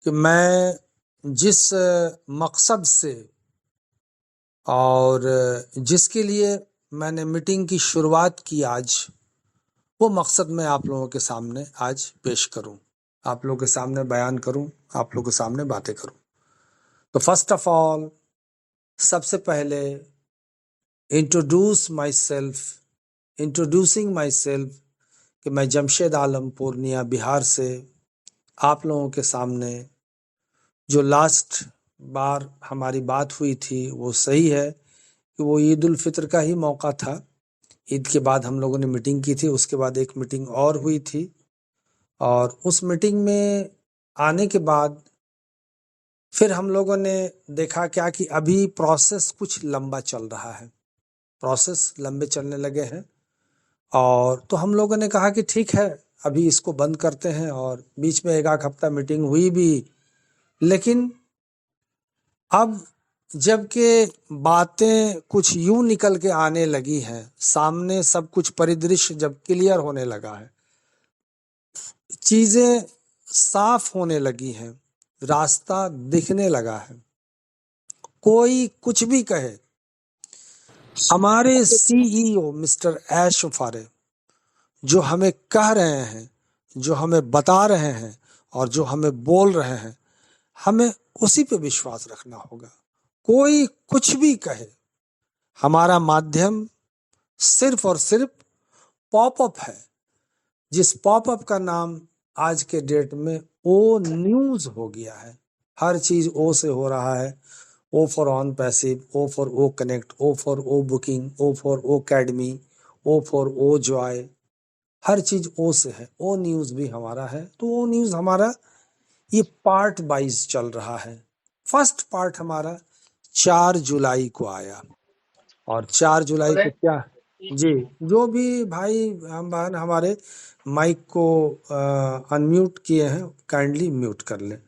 कि मैं जिस मकसद से और जिसके लिए मैंने मीटिंग की शुरुआत की आज, वो मकसद मैं आप लोगों के सामने आज पेश करूं, आप लोगों के सामने बयान करूं, आप लोगों के सामने बातें करूं। तो फर्स्ट ऑफ ऑल, सबसे पहले इंट्रोड्यूसिंग माई सेल्फ कि मैं जमशेद आलम पूर्णिया बिहार से आप लोगों के सामने जो लास्ट बार हमारी बात हुई थी वो सही है कि वो ईद उल फित्र का ही मौका था। ईद के बाद हम लोगों ने मीटिंग की थी, उसके बाद एक मीटिंग और हुई थी और उस मीटिंग में आने के बाद फिर हम लोगों ने देखा क्या कि अभी प्रोसेस कुछ लंबा चल रहा है, प्रोसेस लंबे चलने लगे हैं। और तो हम लोगों ने कहा कि ठीक है, अभी इसको बंद करते हैं। और बीच में एक आध हफ्ता मीटिंग हुई भी, लेकिन अब जबकि बातें कुछ यूं निकल के आने लगी हैं, सामने सब कुछ परिदृश्य जब क्लियर होने लगा है, चीजें साफ होने लगी हैं, रास्ता दिखने लगा है, कोई कुछ भी कहे, हमारे सीईओ मिस्टर ऐश फारे जो हमें कह रहे हैं, जो हमें बता रहे हैं और जो हमें बोल रहे हैं, हमें उसी पे विश्वास रखना होगा। कोई कुछ भी कहे, हमारा माध्यम सिर्फ और सिर्फ पॉपअप है, जिस पॉपअप का नाम आज के डेट में ओ न्यूज हो गया है। हर चीज ओ से हो रहा है। O four on passive, O four O connect, O four O booking, O four O academy, O four O joy, हर चीज ओ से है। ओ न्यूज भी हमारा है। तो ओ न्यूज हमारा ये पार्ट वाइज चल रहा है। फर्स्ट पार्ट हमारा 4 जुलाई को आया और 4 जुलाई को क्या जी, जो भी भाई हम बहन हमारे माइक को अनम्यूट किए हैं, काइंडली म्यूट कर लें,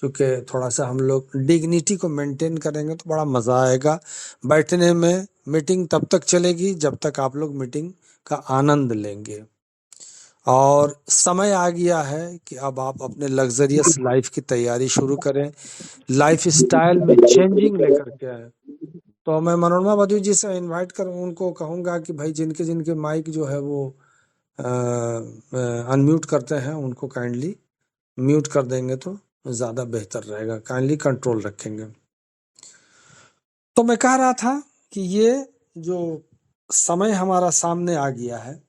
क्योंकि थोड़ा सा हम लोग डिग्निटी को मेंटेन करेंगे तो बड़ा मज़ा आएगा बैठने में। मीटिंग तब तक चलेगी जब तक आप लोग मीटिंग का आनंद लेंगे। और समय आ गया है कि अब आप अपने लग्जरियस लाइफ की तैयारी शुरू करें, लाइफ स्टाइल में चेंजिंग लेकर के आए। तो मैं मनोरमा बधू जी से इनवाइट करूँ, उनको कहूँगा कि भाई जिनके जिनके माइक जो है वो अनम्यूट करते हैं, उनको काइंडली म्यूट कर देंगे तो ज़्यादा बेहतर रहेगा, काइंडली कंट्रोल रखेंगे। तो मैं कह रहा था कि ये जो समय हमारा सामने आ गया है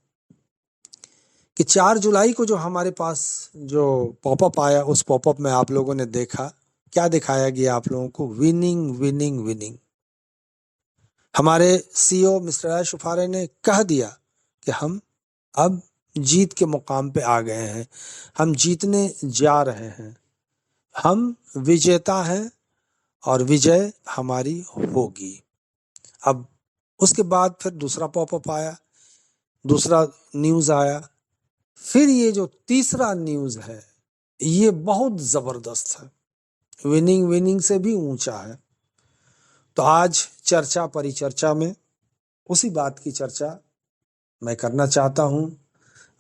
कि 4 जुलाई को जो हमारे पास जो पॉपअप आया, उस पॉपअप में आप लोगों ने देखा, क्या दिखाया गया आप लोगों को? Winning winning winning. हमारे सीईओ मिस्टर ऐश फारे ने कह दिया कि हम अब जीत के मुकाम पे आ गए हैं, हम जीतने जा रहे हैं, हम विजेता हैं और विजय हमारी होगी। अब उसके बाद फिर दूसरा पॉपअप आया, दूसरा न्यूज आया, फिर ये जो तीसरा न्यूज है ये बहुत जबरदस्त है, विनिंग विनिंग से भी ऊंचा है। तो आज चर्चा परिचर्चा में उसी बात की चर्चा मैं करना चाहता हूं।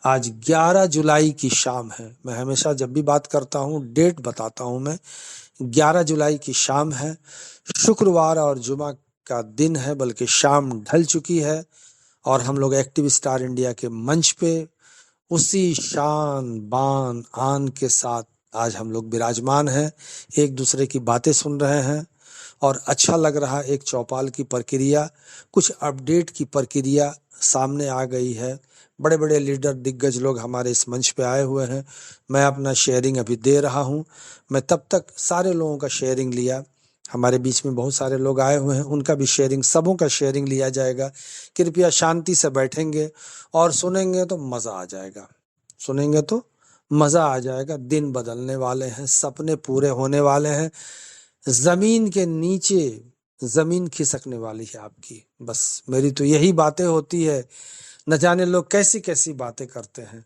आज 11 जुलाई की शाम है। मैं हमेशा जब भी बात करता हूं डेट बताता हूं, मैं 11 जुलाई की शाम है, शुक्रवार और जुमा का दिन है, बल्कि शाम ढल चुकी है। और हम लोग एक्टिव स्टार इंडिया के मंच पे उसी शान बान आन के साथ आज हम लोग विराजमान हैं, एक दूसरे की बातें सुन रहे हैं और अच्छा लग रहा। एक चौपाल की प्रक्रिया, कुछ अपडेट की प्रक्रिया सामने आ गई है। बड़े बड़े लीडर दिग्गज लोग हमारे इस मंच पे आए हुए हैं। मैं अपना शेयरिंग अभी दे रहा हूं। मैं तब तक सारे लोगों का शेयरिंग लिया, हमारे बीच में बहुत सारे लोग आए हुए हैं, उनका भी शेयरिंग, सबों का शेयरिंग लिया जाएगा। कृपया शांति से बैठेंगे और सुनेंगे तो मज़ा आ जाएगा, सुनेंगे तो मज़ा आ जाएगा। दिन बदलने वाले हैं, सपने पूरे होने वाले हैं, जमीन के नीचे जमीन खिसकने वाली है आपकी। बस मेरी तो यही बातें होती है, न जाने लोग कैसी कैसी बातें करते हैं,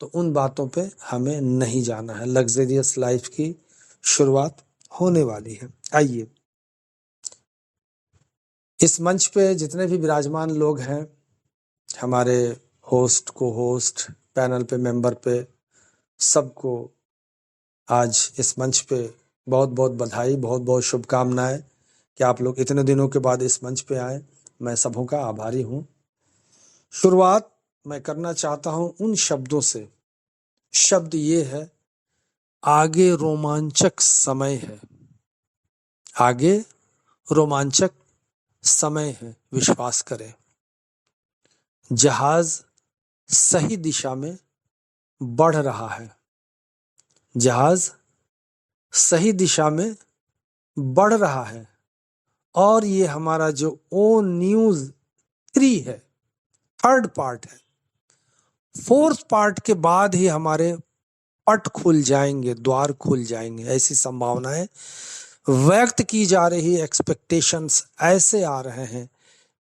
तो उन बातों पे हमें नहीं जाना है। लग्जरियस लाइफ की शुरुआत होने वाली है। आइए, इस मंच पे जितने भी विराजमान लोग हैं, हमारे होस्ट, को होस्ट, पैनल पे, मेंबर पे, सबको आज इस मंच पे बहुत बहुत बधाई, बहुत बहुत शुभकामनाएं कि आप लोग इतने दिनों के बाद इस मंच पे आए। मैं सबों का आभारी हूँ। शुरुआत मैं करना चाहता हूँ उन शब्दों से। शब्द ये है, आगे रोमांचक समय है। आगे रोमांचक समय है, विश्वास करें। जहाज सही दिशा में बढ़ रहा है। जहाज सही दिशा में बढ़ रहा है और ये हमारा जो ओ न्यूज 3 है, थर्ड पार्ट है। फोर्थ पार्ट के बाद ही हमारे पट खुल जाएंगे, द्वार खुल जाएंगे, ऐसी संभावनाएं व्यक्त की जा रही। एक्सपेक्टेशंस ऐसे आ रहे हैं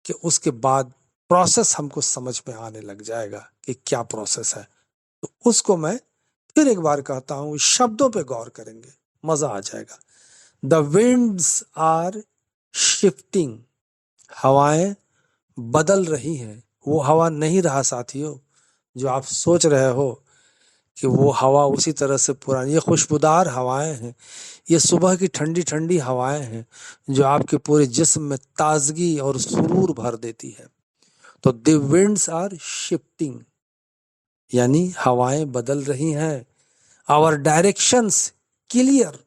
कि उसके बाद प्रोसेस हमको समझ में आने लग जाएगा कि क्या प्रोसेस है। तो उसको मैं फिर एक बार कहता हूं, शब्दों पे गौर करेंगे, मजा आ जाएगा। The winds are shifting. हवाएं बदल रही हैं। वो हवा नहीं रहा साथियों जो आप सोच रहे हो कि वो हवा उसी तरह से पुरानी। ये खुशबूदार हवाएं हैं, ये सुबह की ठंडी ठंडी हवाएं हैं जो आपके पूरे जिस्म में ताजगी और सुरूर भर देती है। तो द विंड्स आर शिफ्टिंग, यानी हवाएं बदल रही हैं। आवर डायरेक्शंस क्लियर,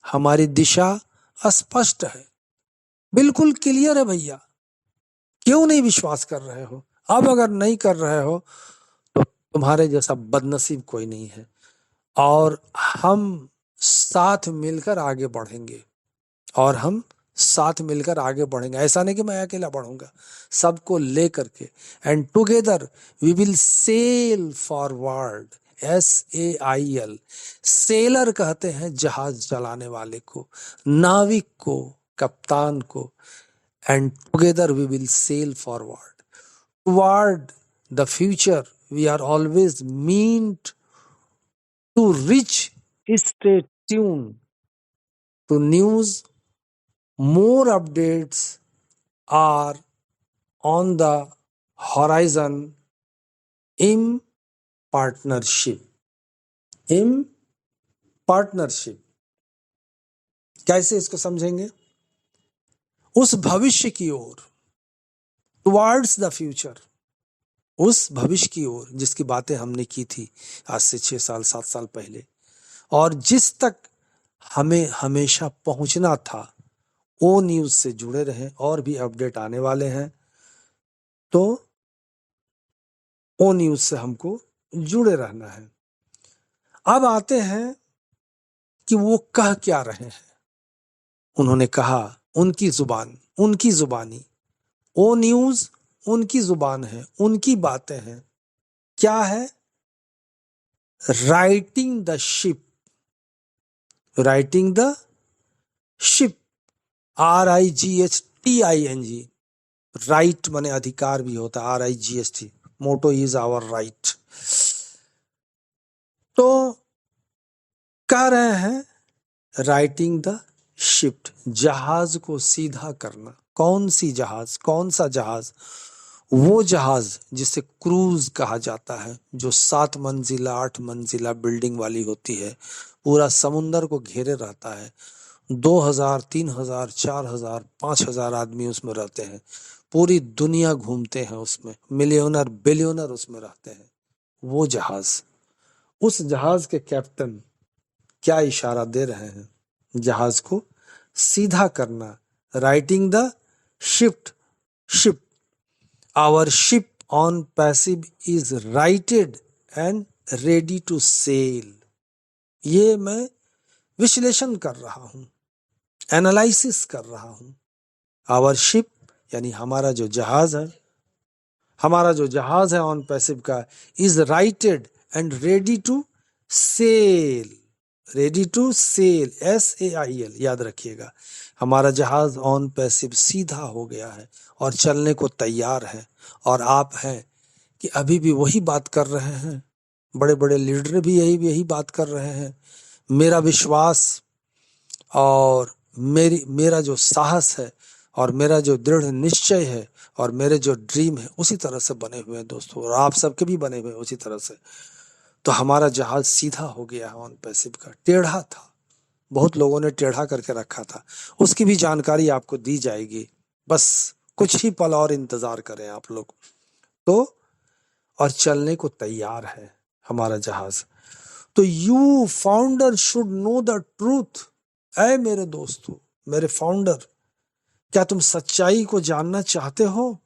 हमारी दिशा स्पष्ट है, बिल्कुल क्लियर है भैया। क्यों नहीं विश्वास कर रहे हो? अब अगर नहीं कर रहे हो तो तुम्हारे जैसा बदनसीब कोई नहीं है। और हम साथ मिलकर आगे बढ़ेंगे, और हम साथ मिलकर आगे बढ़ेंगे। ऐसा नहीं कि मैं अकेला बढ़ूंगा, सबको लेकर के। And together we will sail forward. SAIL, sailor कहते हैं जहाज चलाने वाले को, नाविक को, कप्तान को। And together we will sail forward toward the future we are always meant to reach. Stay tuned to news. More updates are on the horizon in partnership. In partnership. कैसे इसको समझेंगे? उस भविष्य की ओर, टुवर्ड्स द फ्यूचर, उस भविष्य की ओर जिसकी बातें हमने की थी आज से 6 साल 7 साल पहले, और जिस तक हमें हमेशा पहुंचना था। ओ न्यूज से जुड़े रहें, और भी अपडेट आने वाले हैं, तो ओ न्यूज से हमको जुड़े रहना है। अब आते हैं कि वो कह क्या रहे हैं। उन्होंने कहा, उनकी जुबान, उनकी जुबानी, ओ न्यूज उनकी जुबान है, उनकी बातें हैं। क्या है? Righting the ship. Righting the ship, RIGHTING। Right माने अधिकार भी होता है, RIGHT। Motto is our right. तो कह रहे हैं राइटिंग द शिफ्ट, जहाज को सीधा करना। कौन सी जहाज? कौन सा जहाज? वो जहाज जिसे क्रूज कहा जाता है, जो 7 मंजिला 8 मंजिला बिल्डिंग वाली होती है, पूरा समुंदर को घेरे रहता है। 2000 3000 4000 5000 आदमी उसमें रहते हैं, पूरी दुनिया घूमते हैं उसमें, मिलियनर बिलियनर उसमें रहते हैं। वो जहाज, उस जहाज के कैप्टन क्या इशारा दे रहे हैं? जहाज को सीधा करना। Righting the shift, ship. Our ship ONPASSIVE is righted and ready to sail. ये मैं विश्लेषण कर रहा हूं, एनालिसिस कर रहा हूं। आवर शिप यानी हमारा जो जहाज है, हमारा जो जहाज है ऑन पैसिव का, is righted and ready to sail. Ready to sail, SAIL, याद रखिएगा। हमारा जहाज ऑन पैसिव सीधा हो गया है और चलने को तैयार है। और आप हैं कि अभी भी वही बात कर रहे हैं, बड़े बड़े लीडर भी यही बात कर रहे हैं। मेरा विश्वास और मेरा जो साहस है और मेरा जो दृढ़ निश्चय है और मेरे जो ड्रीम है उसी तरह से बने हुए हैं दोस्तों, और आप सबके भी बने हुए हैं उसी तरह से। तो हमारा जहाज सीधा हो गया है ऑन पैसिव का। टेढ़ा था, बहुत लोगों ने टेढ़ा करके रखा था, उसकी भी जानकारी आपको दी जाएगी। बस कुछ ही पल और इंतजार करें आप लोग तो, और चलने को तैयार है हमारा जहाज। तो you founder should know the truth. ऐ मेरे दोस्तों, मेरे फाउंडर, क्या तुम सच्चाई को जानना चाहते हो?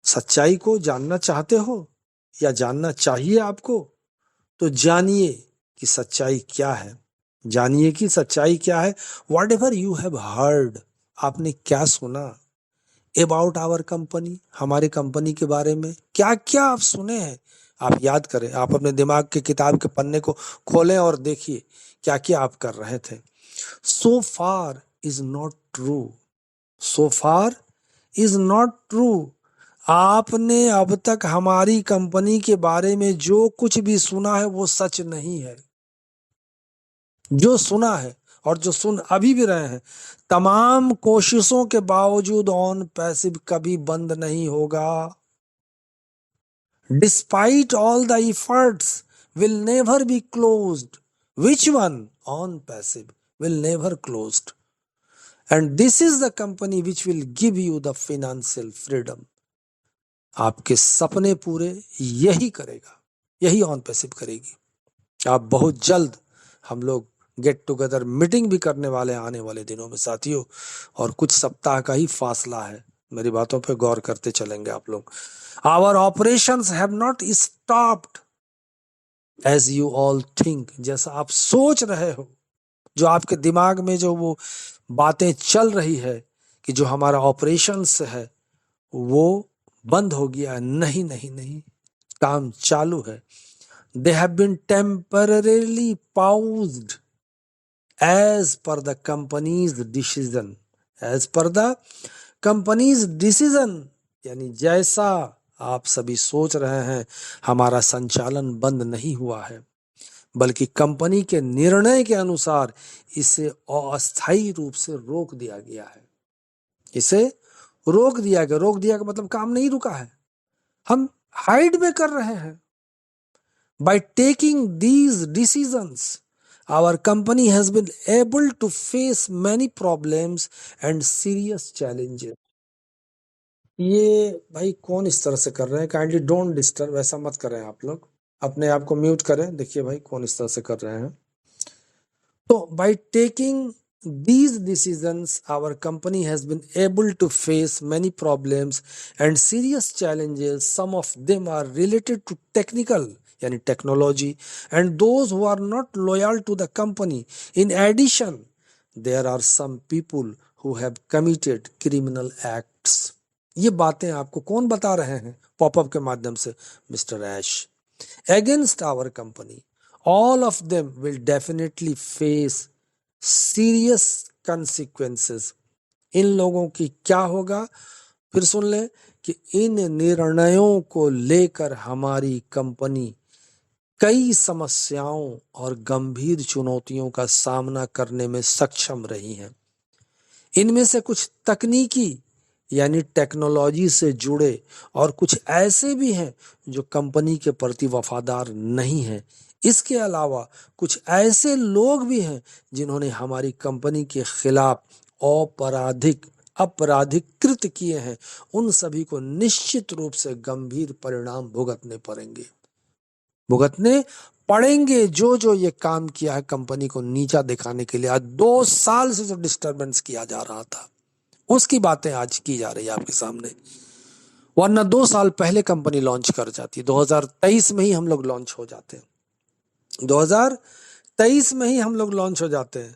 सच्चाई को जानना चाहते हो या जानना चाहिए आपको? तो जानिए कि सच्चाई क्या है। जानिए कि सच्चाई क्या है। What ever you have heard, आपने क्या सुना अबाउट आवर कंपनी, हमारे कंपनी के बारे में क्या क्या आप सुने हैं, आप याद करें। आप अपने दिमाग के किताब के पन्ने को खोलें और देखिए क्या क्या आप कर रहे थे। So far is not true, so far is not true. आपने अब तक हमारी कंपनी के बारे में जो कुछ भी सुना है वो सच नहीं है। जो सुना है और जो सुन अभी भी रहे हैं, तमाम कोशिशों के बावजूद ऑन पैसिव कभी बंद नहीं होगा। Despite all the efforts will never be closed. Which one? On passive will never closed, and this is the company which will give you the financial freedom. आपके सपने पूरे यही करेगा, यही ऑन पैसिव करेगी। आप बहुत जल्द हम लोग गेट टुगेदर मीटिंग भी करने वाले हैं आने वाले दिनों में साथियों, और कुछ सप्ताह का ही फासला है। मेरी बातों पे गौर करते चलेंगे आप लोग। Our operations have not stopped as you all think. जैसा आप सोच रहे हो, जो आपके दिमाग में जो वो बातें चल रही है कि जो हमारा ऑपरेशंस है वो बंद हो गया, नहीं नहीं नहीं, काम चालू है। They have been temporarily paused as per the company's decision. As per the company's decision, यानी जैसा आप सभी सोच रहे हैं, हमारा संचालन बंद नहीं हुआ है, बल्कि कंपनी के निर्णय के अनुसार इसे अस्थायी रूप से रोक दिया गया है। इसे रोक दिया गया। रोक दिया का मतलब काम नहीं रुका है, हम हाइड में कर रहे हैं। By taking these decisions, our company has been able to face many problems and serious challenges. ये भाई कौन इस तरह से कर रहे हैं? काइंडली डोंट डिस्टर्ब, ऐसा मत करें आप लोग, अपने आप को म्यूट करें। देखिए भाई कौन इस तरह से कर रहे हैं। तो by taking these decisions, our company has been able to face many problems and serious challenges. Some of them are related to technical, yani technology, and those who are not loyal to the company. In addition, there are some people who have committed criminal acts. ये बातें आपको कौन बता रहे हैं popup के माध्यम से? Mister Ash. Against our company, all of them will definitely face serious consequences. इन लोगों की क्या होगा? फिर सुन लें कि इन निर्णयों को लेकर हमारी कंपनी कई समस्याओं और गंभीर चुनौतियों का सामना करने में सक्षम रही है। इनमें से कुछ तकनीकी यानी टेक्नोलॉजी से जुड़े और कुछ ऐसे भी हैं जो कंपनी के प्रति वफादार नहीं हैं। इसके अलावा कुछ ऐसे लोग भी हैं जिन्होंने हमारी कंपनी के खिलाफ आपराधिक कृत्य किए हैं। उन सभी को निश्चित रूप से गंभीर परिणाम भुगतने पड़ेंगे। जो ये काम किया है कंपनी को नीचा दिखाने के लिए, आज 2 साल से जो डिस्टर्बेंस किया जा रहा था उसकी बातें आज की जा रही है आपके सामने। वरना 2 साल पहले कंपनी लॉन्च कर जाती, 2023 में ही हम लोग लॉन्च हो जाते हैं। 2023 में ही हम लोग लॉन्च हो जाते हैं।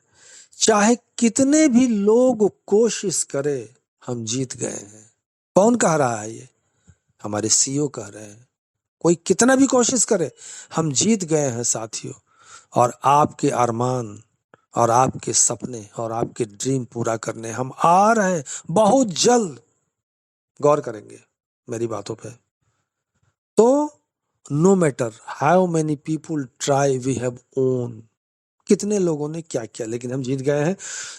चाहे कितने भी लोग कोशिश करे, हम जीत गए हैं। कौन कह रहा है ये? हमारे सीईओ कह रहे हैं। कोई कितना भी कोशिश करे, हम जीत गए हैं साथियों। और आपके अरमान और आपके सपने और आपके ड्रीम पूरा करने हम आ रहे हैं बहुत जल्द। गौर करेंगे मेरी बातों पे। तो no matter how many people try, we have won. कितने लोगों ने क्या किया, लेकिन हम जीत गए हैं।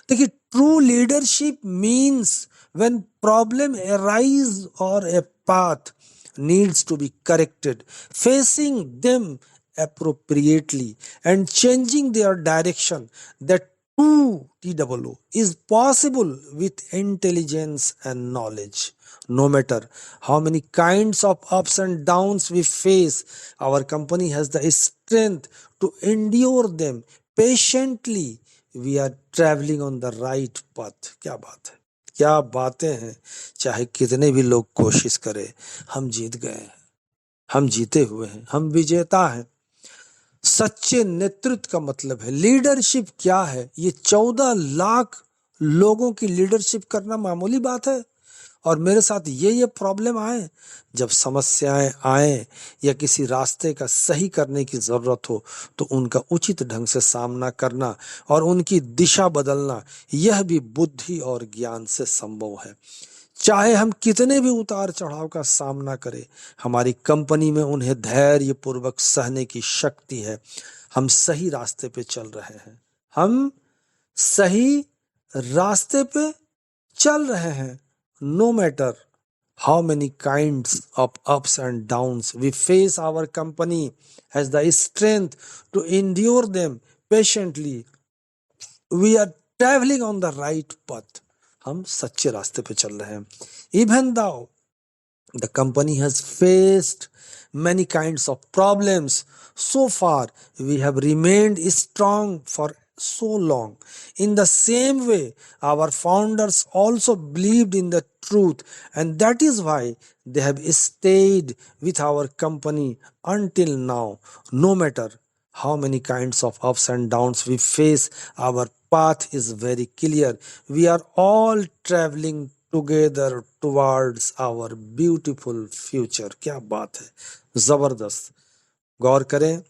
देखिए, true leadership means when problem arise और a path needs to be corrected, facing them appropriately and changing their direction. That too, TWO, is possible with intelligence and knowledge. No matter how many kinds of ups and downs we face, our company has the strength to endure them patiently. We are traveling on the right path. क्या बात है, क्या बातें हैं। चाहे कितने भी लोग कोशिश करें, हम जीत गए हैं, हम जीते हुए हैं, हम विजेता हैं। सच्चे नेतृत्व का मतलब है, लीडरशिप क्या है। ये 14 लाख लोगों की लीडरशिप करना मामूली बात है। और मेरे साथ ये प्रॉब्लम आए, जब समस्याएं आए या किसी रास्ते का सही करने की जरूरत हो, तो उनका उचित ढंग से सामना करना और उनकी दिशा बदलना, यह भी बुद्धि और ज्ञान से संभव है। चाहे हम कितने भी उतार चढ़ाव का सामना करें, हमारी कंपनी में उन्हें धैर्य पूर्वक सहने की शक्ति है। हम सही रास्ते पे चल रहे हैं, हम सही रास्ते पे चल रहे हैं। No matter how many kinds of ups and downs we face, our company has the strength to endure them patiently. We are traveling on the right path. हम सच्चे रास्ते पे चल रहे हैं। Even though the company has faced many kinds of problems, so far we have remained strong for so long. In the same way, our founders also believed in the truth, and that is why they have stayed with our company until now. No matter how many kinds of ups and downs we face, our path is very clear. We are all traveling together towards our beautiful future. क्या बात है, जबरदस्त। गौर करें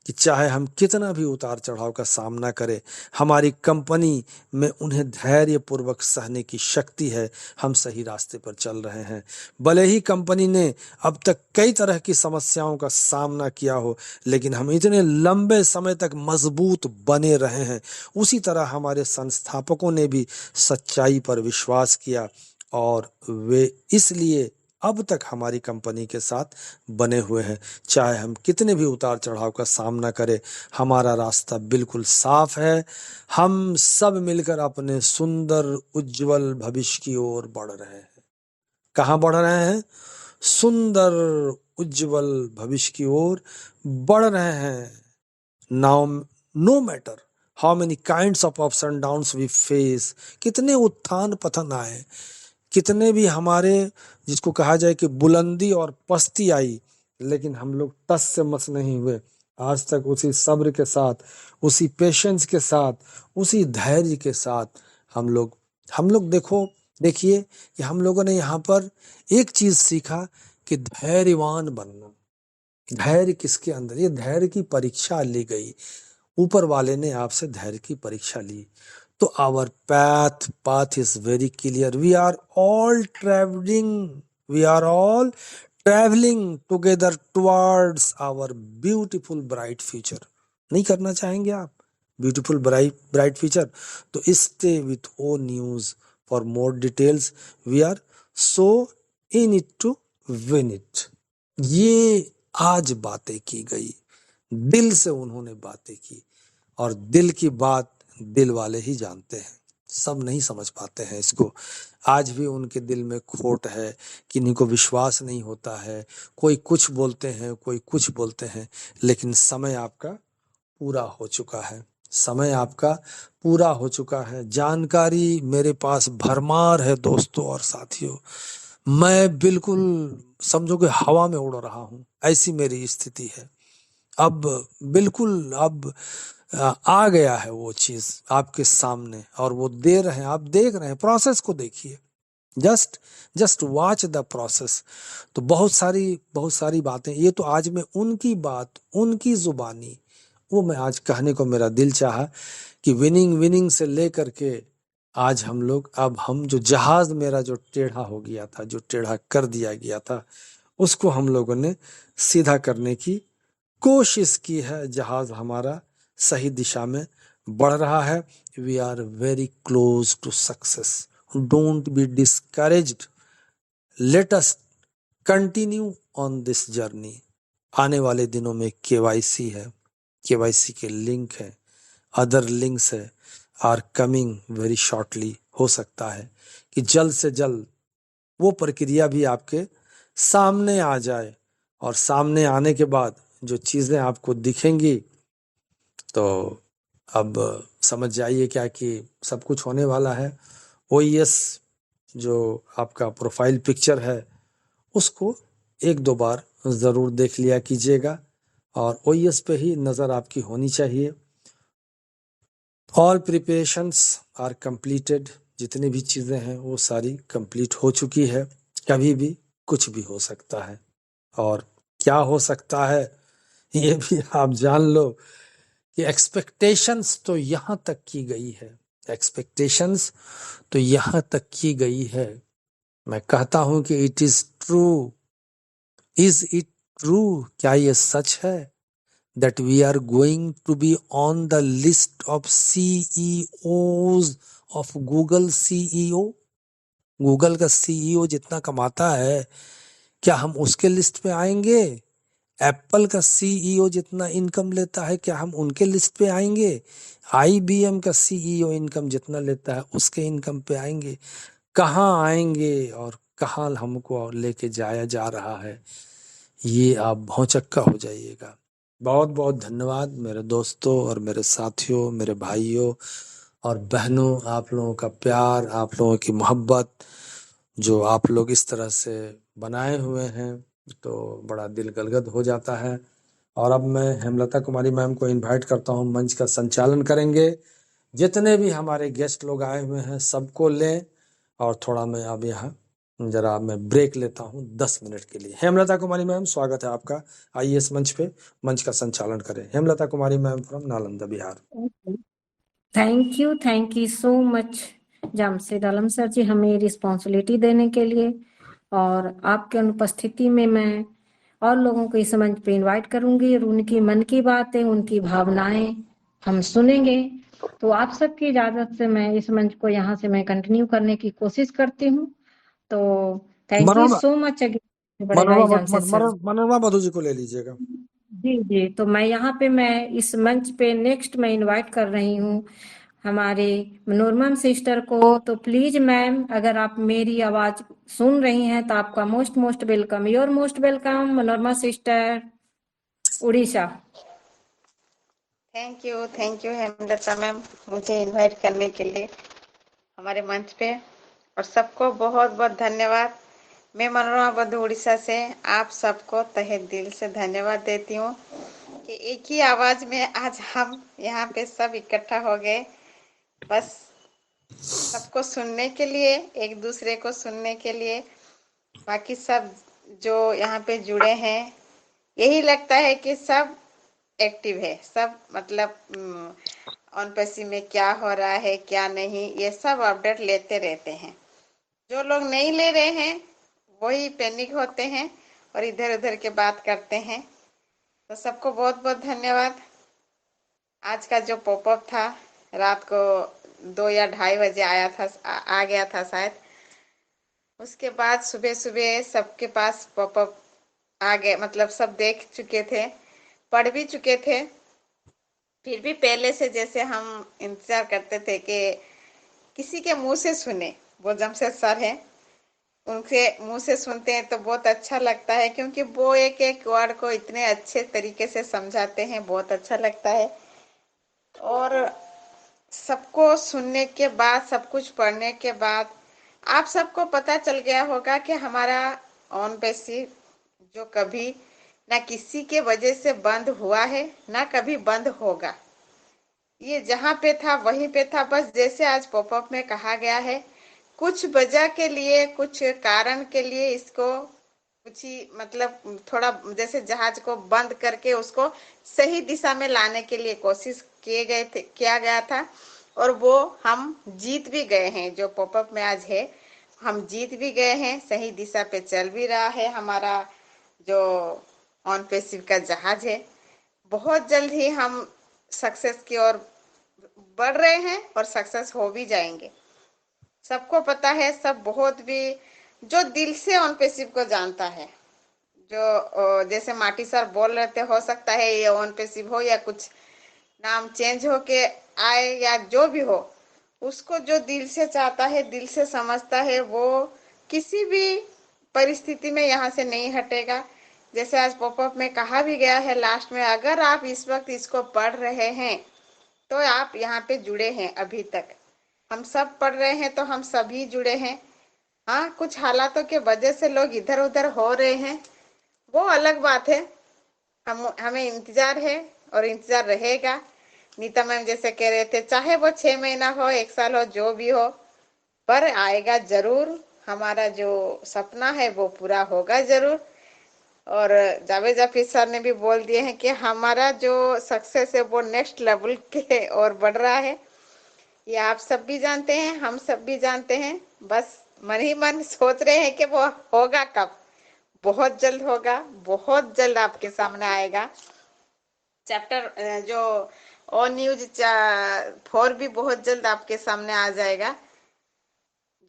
कि चाहे हम कितना भी उतार चढ़ाव का सामना करें, हमारी कंपनी में उन्हें धैर्य पूर्वक सहने की शक्ति है। हम सही रास्ते पर चल रहे हैं। भले ही कंपनी ने अब तक कई तरह की समस्याओं का सामना किया हो, लेकिन हम इतने लंबे समय तक मजबूत बने रहे हैं। उसी तरह हमारे संस्थापकों ने भी सच्चाई पर विश्वास किया और वे इसलिए अब तक हमारी कंपनी के साथ बने हुए हैं। चाहे हम कितने भी उतार चढ़ाव का सामना करें, हमारा रास्ता बिल्कुल साफ है। हम सब मिलकर अपने सुंदर उज्जवल भविष्य की ओर बढ़ रहे हैं। कहाँ बढ़ रहे हैं? सुंदर उज्जवल भविष्य की ओर बढ़ रहे हैं। Now no matter how many kinds of ups and downs we face, कितने उत्थान पतन आए, कितने भी हमारे जिसको कहा जाए कि बुलंदी और पस्ती आई, लेकिन हम लोग टस से मस नहीं हुए। आज तक उसी सब्र के साथ, उसी पेशेंस के साथ, उसी धैर्य के साथ हम लोग देखिए कि हम लोगों ने यहाँ पर एक चीज सीखा कि धैर्यवान बनना। धैर्य किसके अंदर? ये धैर्य की परीक्षा ली गई, ऊपर वाले ने आपसे धैर्य की परीक्षा ली। तो our path is very clear. We are all traveling together towards our beautiful bright future. नहीं करना चाहेंगे आप beautiful bright future? तो stay with O News for more details. We are so in it to win it. ये आज बातें की गई, दिल से उन्होंने बातें की, और दिल की बात दिल वाले ही जानते हैं, सब नहीं समझ पाते हैं इसको। आज भी उनके दिल में खोट है, किन्हीं को विश्वास नहीं होता है। कोई कुछ बोलते हैं, कोई कुछ बोलते हैं, लेकिन समय आपका पूरा हो चुका है। समय आपका पूरा हो चुका है। जानकारी मेरे पास भरमार है दोस्तों और साथियों। मैं बिल्कुल समझो कि हवा में उड़ रहा हूँ, ऐसी मेरी स्थिति है। अब बिल्कुल आ गया है वो चीज आपके सामने, और वो दे रहे हैं, आप देख रहे हैं। प्रोसेस को देखिए, जस्ट वॉच द प्रोसेस। तो बहुत सारी बातें, ये तो आज मैं उनकी बात, उनकी जुबानी, वो मैं आज कहने को मेरा दिल चाहा कि विनिंग से लेकर के आज हम जो जहाज मेरा जो टेढ़ा हो गया था, जो टेढ़ा कर दिया गया था, उसको हम लोगों ने सीधा करने की कोशिश की है। जहाज हमारा सही दिशा में बढ़ रहा है। We are very close to success. Don't be discouraged. Let us continue on this journey. आने वाले दिनों में केवाईसी है, केवाईसी के लिंक है, अदर लिंक्स है, आर कमिंग वेरी शॉर्टली। हो सकता है कि जल्द से जल्द वो प्रक्रिया भी आपके सामने आ जाए, और सामने आने के बाद जो चीजें आपको दिखेंगी तो अब समझ जाइए क्या कि सब कुछ होने वाला है। ओईएस जो आपका प्रोफाइल पिक्चर है उसको एक दो बार जरूर देख लिया कीजिएगा, और ओईएस पे ही नजर आपकी होनी चाहिए। ऑल प्रिपरेशंस आर कंप्लीटेड, जितनी भी चीजें हैं वो सारी कंप्लीट हो चुकी है। कभी भी कुछ भी हो सकता है, और क्या हो सकता है ये भी आप जान लो कि एक्सपेक्टेशंस तो यहां तक की गई है, एक्सपेक्टेशंस तो यहां तक की गई है। मैं कहता हूं कि it is true. Is it true? क्या ये सच है that we are going to be on the list of CEOs of Google CEO? Google का सीईओ जितना कमाता है, क्या हम उसके लिस्ट पे आएंगे? एप्पल का सीईओ जितना इनकम लेता है, क्या हम उनके लिस्ट पे आएंगे? आईबीएम का सीईओ इनकम जितना लेता है उसके इनकम पे आएंगे? कहाँ आएंगे और कहाँ हमको लेके जाया जा रहा है, ये आप भौचक्का हो जाइएगा। बहुत बहुत धन्यवाद मेरे दोस्तों और मेरे साथियों, मेरे भाइयों और बहनों। आप लोगों का प्यार, आप लोगों की मोहब्बत जो आप लोग इस तरह से बनाए हुए हैं तो बड़ा दिल गदगद हो जाता है। और अब मैं हेमलता कुमारी मैम को इनवाइट करता हूँ, मंच का संचालन करेंगे। जितने भी हमारे गेस्ट लोग आए हुए हैं सबको लें, और थोड़ा मैं अब यहाँ जरा मैं ब्रेक लेता हूँ 10 मिनट के लिए। हेमलता कुमारी मैम, स्वागत है आपका। आइए इस मंच पे मंच का संचालन करें। Hemlata Kumari ma'am from Nalanda, Bihar. Thank you so much Jamshed Alam sir ji, हमें रिस्पॉन्सिबिलिटी देने के लिए। और आपके अनुपस्थिति में मैं और लोगों को इस मंच पे इनवाइट करूंगी और उनकी मन की बातें, उनकी भावनाएं हम सुनेंगे। तो आप सबकी इजाजत से मैं इस मंच को यहाँ से मैं कंटिन्यू करने की कोशिश करती हूँ। तो thank you so much again बड़े भाई जामशेद सर। मनोरमा मधु जी को ले लीजिएगा। जी, तो मैं यहाँ पे मैं इस मंच पे नेक्स्ट मैं इनवाइट कर रही हूँ हमारे मनोरमा सिस्टर को। तो प्लीज मैम, अगर आप मेरी आवाज सुन रही हैं तो आपका most welcome, your most welcome Manorama sister, Orissa. Thank you Hemlata ma'am, मुझे इनवाइट करने के लिए हमारे मंच पे। और सबको बहुत बहुत धन्यवाद। मैं मनोरमा बधु उड़ीसा से आप सबको तहे दिल से धन्यवाद देती हूँ कि एक ही आवाज में आज हम यहाँ पे सब इकट्ठा हो गए, बस सबको सुनने के लिए, एक दूसरे को सुनने के लिए। बाकी सब जो यहाँ पे जुड़े हैं, यही लगता है कि सब एक्टिव है, सब मतलब ऑन पेसी में क्या हो रहा है क्या नहीं, ये सब अपडेट लेते रहते हैं। जो लोग नहीं ले रहे हैं वही पैनिक होते हैं और इधर उधर के बात करते हैं। तो सबको बहुत बहुत धन्यवाद। आज का जो पॉपअप था रात को 2 या 2:30 बजे आया था, आ गया था शायद। उसके बाद सुबह सुबह सबके पास पॉपअप आ गए, मतलब सब देख चुके थे, पढ़ भी चुके थे। फिर भी पहले से जैसे हम इंतजार करते थे कि किसी के मुंह से सुने, वो जमशेद सर हैं, उनके मुंह से सुनते हैं तो बहुत अच्छा लगता है, क्योंकि वो एक एक वर्ड को इतने अच्छे तरीके से समझाते हैं, बहुत अच्छा लगता है। और सबको सुनने के बाद, सब कुछ पढ़ने के बाद आप सबको पता चल गया होगा कि हमारा ऑन बेसिस जो कभी ना किसी के वजह से बंद हुआ है ना कभी बंद होगा। ये जहाँ पे था वहीं पे था, बस जैसे आज पॉपअप में कहा गया है, कुछ वजह के लिए, कुछ कारण के लिए इसको कुछ ही मतलब थोड़ा जैसे जहाज को बंद करके उसको सही दिशा में लाने के लिए कोशिश किया गया था। और वो हम जीत भी गए हैं। जो पॉपअप में आज है, हम जीत भी गए हैं, सही दिशा पे चल भी रहा है हमारा जो ऑन पेसिव का जहाज है। बहुत जल्द ही हम सक्सेस की ओर बढ़ रहे हैं और सक्सेस हो भी जाएंगे। सबको पता है, सब बहुत भी जो दिल से ऑन पैसिव को जानता है, जो जैसे माटी सर बोल रहे थे, हो सकता है ये ऑन पैसिव हो या कुछ नाम चेंज हो के आए या जो भी हो, उसको जो दिल से चाहता है, दिल से समझता है, वो किसी भी परिस्थिति में यहाँ से नहीं हटेगा। जैसे आज पॉपअप में कहा भी गया है लास्ट में, अगर आप इस वक्त इसको पढ़ रहे हैं तो आप यहाँ पे जुड़े हैं। अभी तक हम सब पढ़ रहे हैं तो हम सभी जुड़े हैं। हाँ, कुछ हालातों के वजह से लोग इधर उधर हो रहे हैं, वो अलग बात है। हमें इंतजार है और इंतजार रहेगा। नीता मैम जैसे कह रहे थे, चाहे वो 6 महीना हो, 1 साल हो, जो भी हो, पर आएगा जरूर। हमारा जो सपना है वो पूरा होगा जरूर। और जावेद जाफरी सर ने भी बोल दिए हैं कि हमारा जो सक्सेस है वो नेक्स्ट लेवल के और बढ़ रहा है। ये आप सब भी जानते हैं, हम सब भी जानते हैं। बस मन ही मन सोच रहे हैं कि वो होगा कब। बहुत जल्द होगा, बहुत जल्द आपके सामने आएगा। चैप्टर जो ओ न्यूज 4 भी बहुत जल्द आपके सामने आ जाएगा,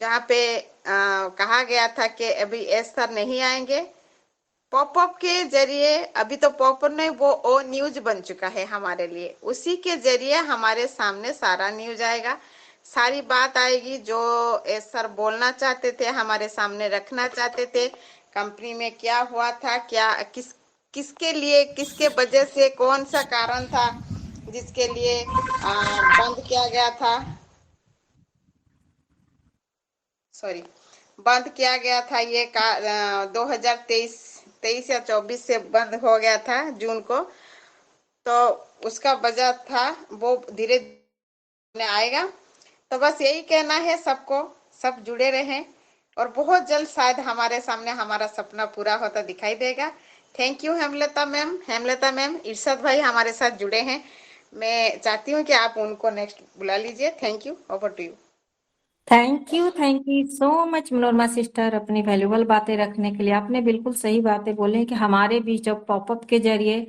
जहाँ पे कहा गया था कि अभी एस सर नहीं आएंगे। पॉपअप के जरिए, अभी तो पॉपअप नहीं, वो ओ न्यूज बन चुका है हमारे लिए। उसी के जरिए हमारे सामने सारा न्यूज आएगा, सारी बात आएगी जो एस सर बोलना चाहते थे, हमारे सामने रखना चाहते थे। कंपनी में क्या हुआ था, क्या किसके लिए, किसके वजह से, कौन सा कारण था जिसके लिए बंद किया गया था, सॉरी बंद किया गया था। ये 2023 या 24 से बंद हो गया था जून को, तो उसका वजह था, वो धीरे धीरे आएगा। तो बस यही कहना है सबको, सब जुड़े रहें और बहुत जल्द शायद हमारे सामने हमारा सपना पूरा होता दिखाई देगा। थैंक यू हेमलता मैम, इरशाद भाई हमारे साथ जुड़े हैं। मैं चाहती हूँ कि आप उनको नेक्स्ट बुला लीजिए। Thank you, over to you. Thank you so much Manorama sister, अपनी वैल्यूबल बातें रखने के लिए। आपने बिल्कुल सही बातें बोले कि हमारे बीच अब पॉपअप के जरिए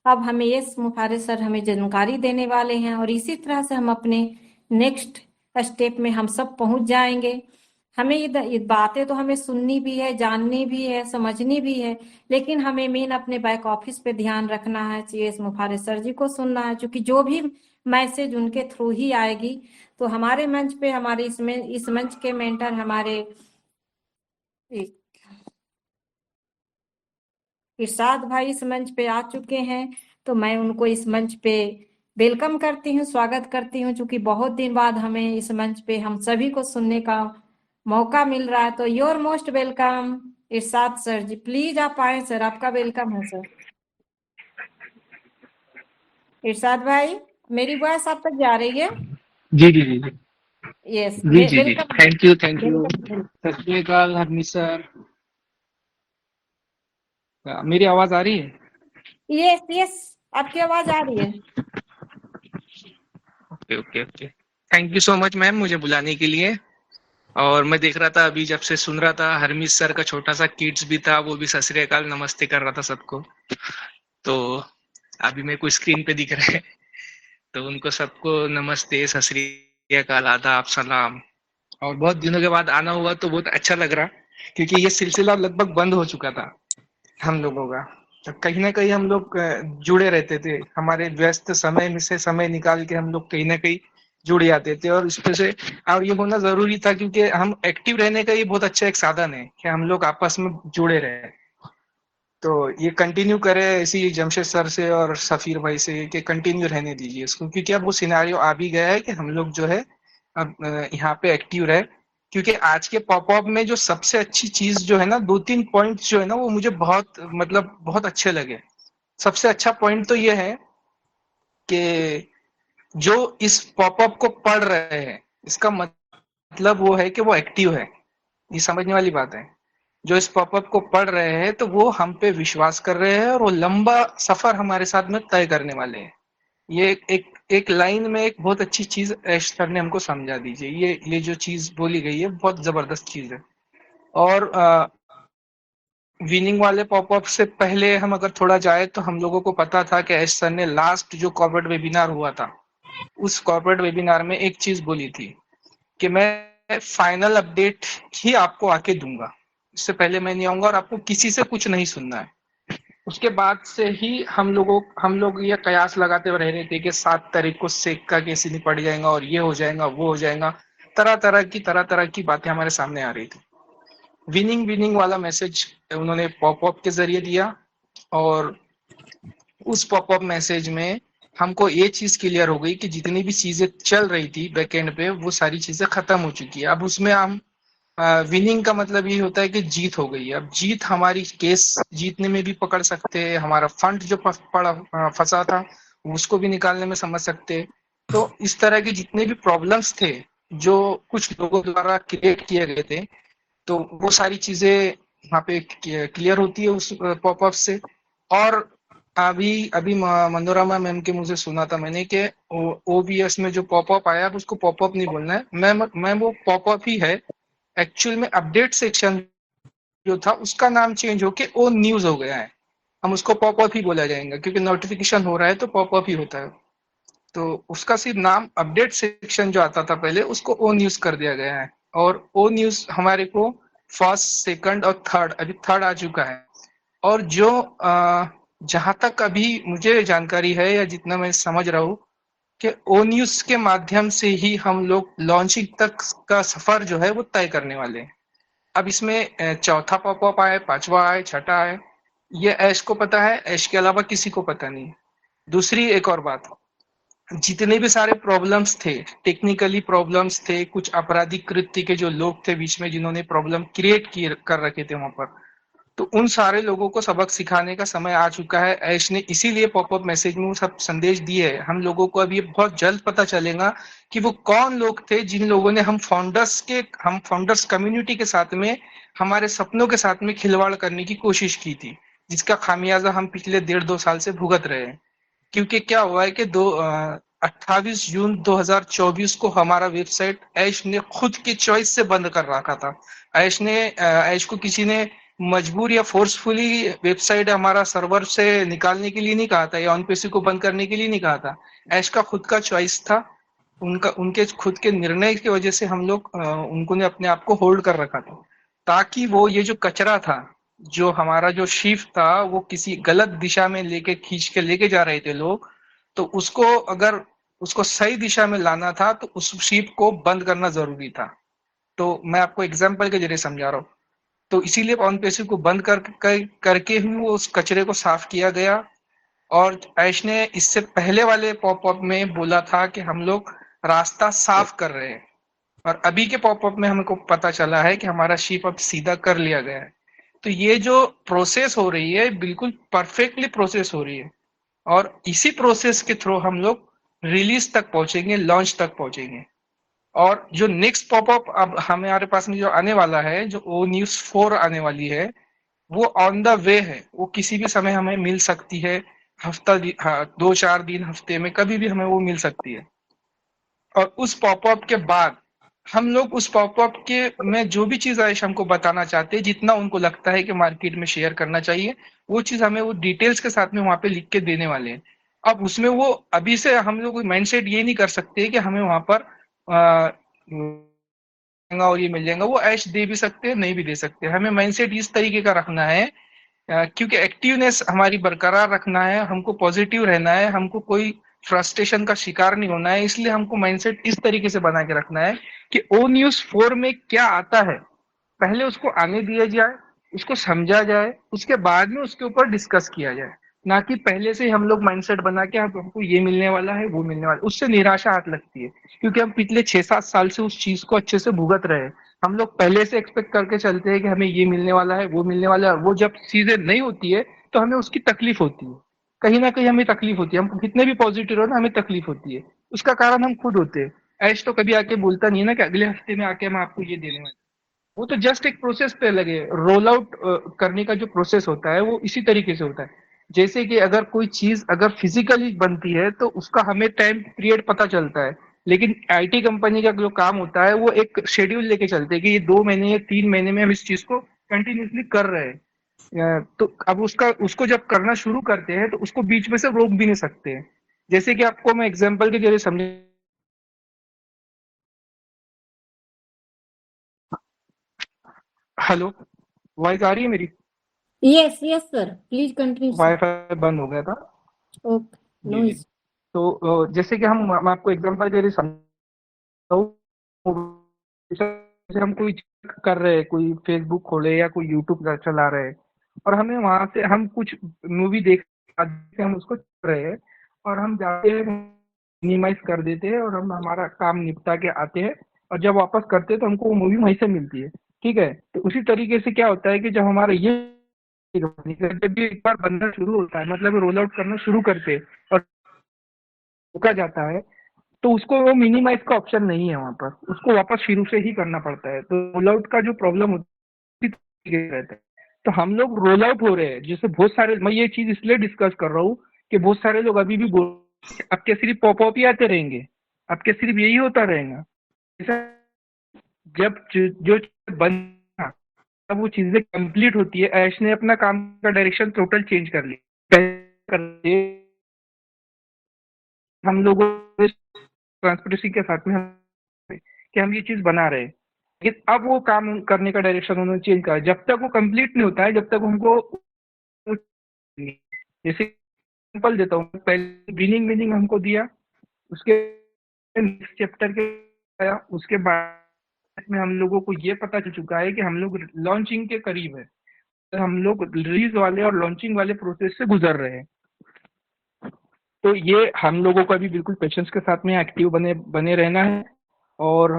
अब हमें यस मुफारिस सर हमें जानकारी देने वाले हैं, और इसी तरह से हम अपने नेक्स्ट स्टेप में हम सब पहुंच जाएंगे। हमें ये बातें तो हमें सुननी भी है, जाननी भी है, समझनी भी है, लेकिन हमें मेन अपने बैक ऑफिस पे ध्यान रखना है, एस मुफारिस सर जी को सुनना है, क्योंकि जो भी मैसेज उनके थ्रू ही आएगी। तो हमारे मंच पे, हमारे इस मंच के मेंटर हमारे इरशाद भाई इस मंच पे आ चुके हैं, तो मैं उनको इस मंच पे वेलकम करती हूँ, स्वागत करती हूँ, क्योंकि बहुत दिन बाद हमें इस मंच पे हम सभी को सुनने का मौका मिल रहा है। तो your most welcome Irshad sir ji, please आप आए सर, आपका वेलकम है सर। इरशाद भाई, मेरी वॉइस आप तक जा रही है? जी जी जी जी यस, जी जी जी वेलकम थैंक यू वेलकम। सत श्री अकाल हरमीत सर। मेरी आवाज आ रही है? यस यस, आपकी आवाज आ रही है। Okay okay okay, thank you so much ma'am मुझे बुलाने के लिए। और मैं देख रहा था अभी, जब से सुन रहा था, हरमीत सर का छोटा सा किड्स भी था, वो भी सत श्री अकाल नमस्ते कर रहा था सबको। तो अभी मेरे को स्क्रीन पे दिख रहा है, तो उनको सबको नमस्ते, सत श्री अकाल, आदाब, सलाम। और बहुत दिनों के बाद आना हुआ तो बहुत अच्छा लग रहा, क्योंकि ये सिलसिला लगभग बंद हो चुका था हम लोगों का। तो कहीं ना कहीं हम लोग जुड़े रहते थे, हमारे व्यस्त समय में से समय निकाल के हम लोग कहीं ना कहीं जुड़ जाते थे। और इस पे से, और ये होना जरूरी था, क्योंकि हम एक्टिव रहने का ये बहुत अच्छा एक साधन है कि हम लोग आपस में जुड़े रहे। तो ये कंटिन्यू करें इसी जमशेद सर से और सफीर भाई से कि कंटिन्यू रहने दीजिए इसको, क्योंकि अब वो सिनेरियो आ भी गया है कि हम लोग जो है अब यहाँ पे एक्टिव रहे। क्योंकि आज के पॉपअप में जो सबसे अच्छी चीज जो है ना, 2-3 पॉइंट जो है ना, वो मुझे बहुत मतलब बहुत अच्छे लगे। सबसे अच्छा पॉइंट तो ये है कि जो इस पॉपअप को पढ़ रहे हैं, इसका मतलब वो है कि वो एक्टिव है। ये समझने वाली बात है। जो इस पॉपअप को पढ़ रहे हैं तो वो हम पे विश्वास कर रहे हैं और वो लंबा सफर हमारे साथ में तय करने वाले हैं। ये एक लाइन में एक बहुत अच्छी चीज ऐश सर ने हमको समझा दीजिए। ये जो चीज बोली गई है बहुत जबरदस्त चीज है। और विनिंग वाले पॉपअप से पहले हम अगर थोड़ा जाए तो हम लोगों को पता था कि ऐश सर ने लास्ट जो कॉर्पोरेट वेबिनार हुआ था, उस कॉर्पोरेट वेबिनार में एक चीज बोली थी कि मैं फाइनल अपडेट ही आपको आके दूंगा, इससे पहले मैं नहीं आऊंगा और आपको किसी से कुछ नहीं सुनना है। उसके बाद से ही हम लोग ये कयास लगाते रह रहे थे कि 7 तारीख को सेक का केस नहीं पड़ जाएगा और ये हो जाएगा वो हो जाएगा, तरह तरह की बातें हमारे सामने आ रही थी। विनिंग विनिंग वाला मैसेज उन्होंने पॉपअप के जरिए दिया और उस पॉपअप मैसेज में हमको ये चीज क्लियर हो गई कि जितनी भी चीजें चल रही थी बैकएंड पे वो सारी चीजें खत्म हो चुकी है। अब उसमें हम विनिंग का मतलब ये होता है कि जीत हो गई है। अब जीत हमारी केस जीतने में भी पकड़ सकते हैं, हमारा फंड जो फंसा था उसको भी निकालने में समझ सकते। तो इस तरह के जितने भी प्रॉब्लम्स थे जो कुछ लोगों द्वारा क्रिएट किए गए थे, तो वो सारी चीजें वहाँ पे क्लियर होती है उस पॉपअप से। और अभी अभी मनोरमा मैम के मुझे सुना था मैंने कि ओबीएस में जो पॉपअप आया अब उसको पॉपअप नहीं बोलना है मैम वो पॉपअप ही है। एक्चुअल में अपडेट सेक्शन जो था उसका नाम चेंज होके ओ न्यूज हो गया है। हम उसको पॉपअप ही बोला जाएगा क्योंकि नोटिफिकेशन हो रहा है तो पॉपअप ही होता है। तो उसका सिर्फ नाम अपडेट सेक्शन जो आता था पहले उसको ओ न्यूज कर दिया गया है। और ओ न्यूज हमारे को फर्स्ट सेकंड और थर्ड, अभी थर्ड आ चुका है। और जो जहां तक अभी मुझे जानकारी है या जितना मैं समझ रहा हूँ कि ओ न्यूज के माध्यम से ही हम लोग लॉन्चिंग तक का सफर जो है वो तय करने वाले हैं। अब इसमें चौथा पॉपअप आए, पांचवा आए, छठा आए, ये ऐश को पता है, ऐश के अलावा किसी को पता नहीं। दूसरी एक और बात, जितने भी सारे प्रॉब्लम्स थे, टेक्निकली प्रॉब्लम्स थे, कुछ आपराधिक कृत्य के जो लोग थे बीच में जिन्होंने प्रॉब्लम क्रिएट कर रखे थे वहां पर, तो उन सारे लोगों को सबक सिखाने का समय आ चुका है। ऐश ने इसीलिए पॉपअप मैसेज में वो सब संदेश दिए है। हम लोगों को अब ये बहुत जल्द पता चलेगा कि वो कौन लोग थे जिन लोगों ने हम फाउंडर्स कम्युनिटी के साथ में हमारे सपनों के साथ में खिलवाड़ करने की कोशिश की थी, जिसका खामियाजा हम पिछले 1.5-2 साल से भुगत रहे हैं। क्योंकि क्या हुआ है कि 28 जून 2024 को हमारा वेबसाइट ऐश ने खुद की चॉइस से बंद कर रखा था। ऐश को किसी ने मजबूर या फोर्सफुली वेबसाइट हमारा सर्वर से निकालने के लिए नहीं कहा था या ऑन पीसी को बंद करने के लिए नहीं कहा था। ऐश का खुद का चॉइस था, उनके खुद के निर्णय की वजह से हम लोग उनको ने अपने आप को होल्ड कर रखा था, ताकि वो ये जो कचरा था, जो हमारा जो शीफ था, वो किसी गलत दिशा में खींच के लेके जा रहे थे लोग, तो अगर उसको सही दिशा में लाना था तो उस शीप को बंद करना जरूरी था। तो मैं आपको एग्जाम्पल के जरिए समझा रहा हूँ। तो इसीलिए ऑन पेसी को बंद करके ही वो उस कचरे को साफ किया गया। और ऐश ने इससे पहले वाले पॉपअप में बोला था कि हम लोग रास्ता साफ कर रहे हैं, और अभी के पॉपअप में हमको पता चला है कि हमारा शिप अब सीधा कर लिया गया है। तो ये जो प्रोसेस हो रही है बिल्कुल परफेक्टली प्रोसेस हो रही है, और इसी प्रोसेस के थ्रू हम लोग रिलीज तक पहुंचेंगे, लॉन्च तक पहुंचेंगे। और जो नेक्स्ट पॉपअप अब हमारे पास में जो आने वाला है, जो ओ न्यूज 4 आने वाली है, वो ऑन द वे है। वो किसी भी समय हमें मिल सकती है, हफ्ता 2-4 दिन, हफ्ते में कभी भी हमें वो मिल सकती है। और उस पॉपअप के बाद हम लोग उस पॉपअप के में जो भी चीज आयश हमको बताना चाहते हैं, जितना उनको लगता है कि मार्केट में शेयर करना चाहिए, वो चीज हमें वो डिटेल्स के साथ में वहां पे लिख के देने वाले हैं। अब उसमें वो अभी से हम लोग माइंडसेट ये नहीं कर सकते कि हमें वहां पर और ये मिल जाएगा। वो ऐश दे भी सकते हैं, नहीं भी दे सकते। हमें माइंडसेट इस तरीके का रखना है, क्योंकि एक्टिवनेस हमारी बरकरार रखना है, हमको पॉजिटिव रहना है, हमको कोई फ्रस्ट्रेशन का शिकार नहीं होना है। इसलिए हमको माइंडसेट इस तरीके से बना के रखना है कि ओ न्यूज 4 में क्या आता है, पहले उसको आने दिया जाए, उसको समझा जाए, उसके बाद में उसके ऊपर डिस्कस किया जाए। ना कि पहले से हम लोग माइंडसेट बना के हमको ये मिलने वाला है, वो मिलने वाला है। उससे निराशा हाथ लगती है, क्योंकि हम पिछले 6-7 साल से उस चीज को अच्छे से भुगत रहे हैं। हम लोग पहले से एक्सपेक्ट करके चलते हैं कि हमें ये मिलने वाला है, वो मिलने वाला है। वो जब चीजें नहीं होती है तो हमें उसकी तकलीफ होती है, कहीं ना कहीं हमें तकलीफ होती है। हम कितने भी पॉजिटिव रहो ना, हमें तकलीफ होती है। उसका कारण हम खुद होते हैं। ऐश तो कभी आके बोलता नहीं है ना कि अगले हफ्ते में आके हम आपको ये देने वाले। वो तो जस्ट एक प्रोसेस पे लगे। रोल आउट करने का जो प्रोसेस होता है वो इसी तरीके से होता है। जैसे कि अगर कोई चीज अगर फिजिकली बनती है तो उसका हमें टाइम पीरियड पता चलता है, लेकिन आईटी कंपनी का जो काम होता है वो एक शेड्यूल लेके चलते हैं कि ये 2 महीने या 3 महीने में हम इस चीज को कंटिन्यूसली कर रहे हैं। तो अब उसको जब करना शुरू करते हैं तो उसको बीच में से रोक भी नहीं सकते हैं। जैसे कि आपको मैं एग्जाम्पल के जरिए समझ हेलो, वॉइस आ रही है मेरी? Yes yes sir, please continue sir. Wifi बंद हो गया था। ओके, नो जी जी। इशू। तो जैसे कि मैं आपको एग्जांपल के लिए समझाऊं, जैसे हम कोई चीज कर रहे हैं, कोई फेसबुक खोले या कोई यूट्यूब चला रहे हैं, और हमें वहां से हम कुछ मूवी देख हम उसको कर रहे हैं, और हम जाते हैं मिनिमाइज कर देते हैं और हम हमारा काम निपटा के आते हैं, और जब वापस करते हैं तो हमको वो मूवी वहीं से मिलती है। ठीक है, तो उसी तरीके से क्या होता है कि जब हमारा ये जब भी एक बार बनना शुरू होता है, मतलब रोल आउट करना शुरू करते हैं और रुका जाता है, तो उसको वो मिनिमाइज का ऑप्शन नहीं है वहां पर, उसको वापस शुरू से ही करना पड़ता है। तो रोल आउट का जो प्रॉब्लम होती रहता है, तो हम लोग रोल आउट हो रहे हैं, जैसे बहुत सारे, मैं ये चीज इसलिए डिस्कस कर रहा हूँ कि बहुत सारे लोग अभी भी आपके सिर्फ पॉपअप ही आते रहेंगे, आपके सिर्फ यही होता रहेगा। जब जो बंदा, तब वो चीजें कंप्लीट होती है, ऐश ने अपना काम का डायरेक्शन टोटल चेंज कर लिया। हम लोगों ट्रांसपोर्टेशन के साथ में कि हम ये चीज बना रहे हैं, लेकिन अब वो काम करने का डायरेक्शन उन्होंने चेंज करा। जब तक वो कंप्लीट नहीं होता है, जब तक हमको, जैसे एग्जांपल देता हूँ, पहले बिगिनिंग हमको दिया, उसके नेक्स्ट चैप्टर के आया, उसके बाद में हम लोगों को ये पता चल चुका है कि हम लोग लॉन्चिंग के करीब है, तो हम लोग रिलीज वाले और लॉन्चिंग वाले प्रोसेस से गुजर रहे हैं। तो ये हम लोगों को अभी बिल्कुल पेशेंस के साथ में एक्टिव बने रहना है, और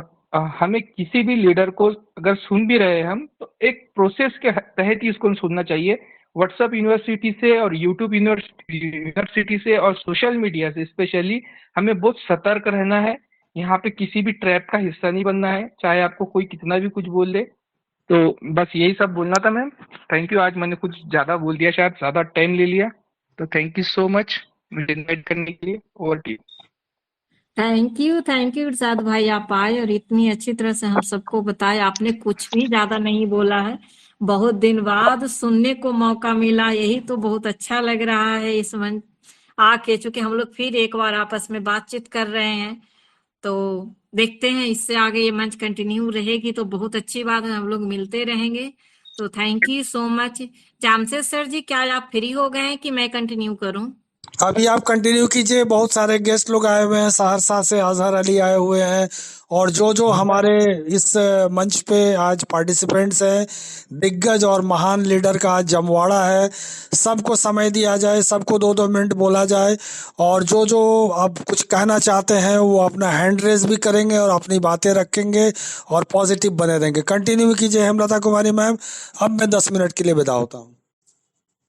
हमें किसी भी लीडर को अगर सुन भी रहे हैं हम, तो एक प्रोसेस के तहत ही उसको सुनना चाहिए। व्हाट्सएप यूनिवर्सिटी से और यूट्यूब यूनिवर्सिटी से और सोशल मीडिया से स्पेशली हमें बहुत सतर्क रहना है। यहाँ पे किसी भी ट्रैप का हिस्सा नहीं बनना है, चाहे आपको कोई कितना भी कुछ बोल दे। तो बस यही सब बोलना था मैम। थैंक यू, आज मैंने कुछ ज्यादा बोल दिया, शायद ज्यादा टाइम ले लिया, तो थैंक यू सो मच मुझे इनवाइट करने के लिए। Over to you. Thank you Irshad भाई, आप आए और इतनी अच्छी तरह से हम सबको बताए। आपने कुछ भी ज्यादा नहीं बोला है, बहुत दिन बाद सुनने को मौका मिला, यही तो बहुत अच्छा लग रहा है इस मंच आके, चूंकि हम लोग फिर एक बार आपस में बातचीत कर रहे हैं। तो देखते हैं इससे आगे ये मंच कंटिन्यू रहेगी तो बहुत अच्छी बात है, हम लोग मिलते रहेंगे। तो thank you so much. Jamshed sir ji, क्या आप फ्री हो गए हैं कि मैं कंटिन्यू करूं? अभी आप कंटिन्यू कीजिए, बहुत सारे गेस्ट लोग आए हुए हैं, सहरसा से अजहर अली आए हुए हैं, और जो हमारे इस मंच पे आज पार्टिसिपेंट्स हैं, दिग्गज और महान लीडर का आज जमवाड़ा है। सबको समय दिया जाए, सबको 2-2 मिनट बोला जाए, और जो अब कुछ कहना चाहते हैं वो अपना हैंड रेज भी करेंगे और अपनी बातें रखेंगे और पॉजिटिव बने रहेंगे। कंटिन्यू कीजिए हेमलता कुमारी मैम। अब मैं 10 मिनट के लिए विदा होता हूँ।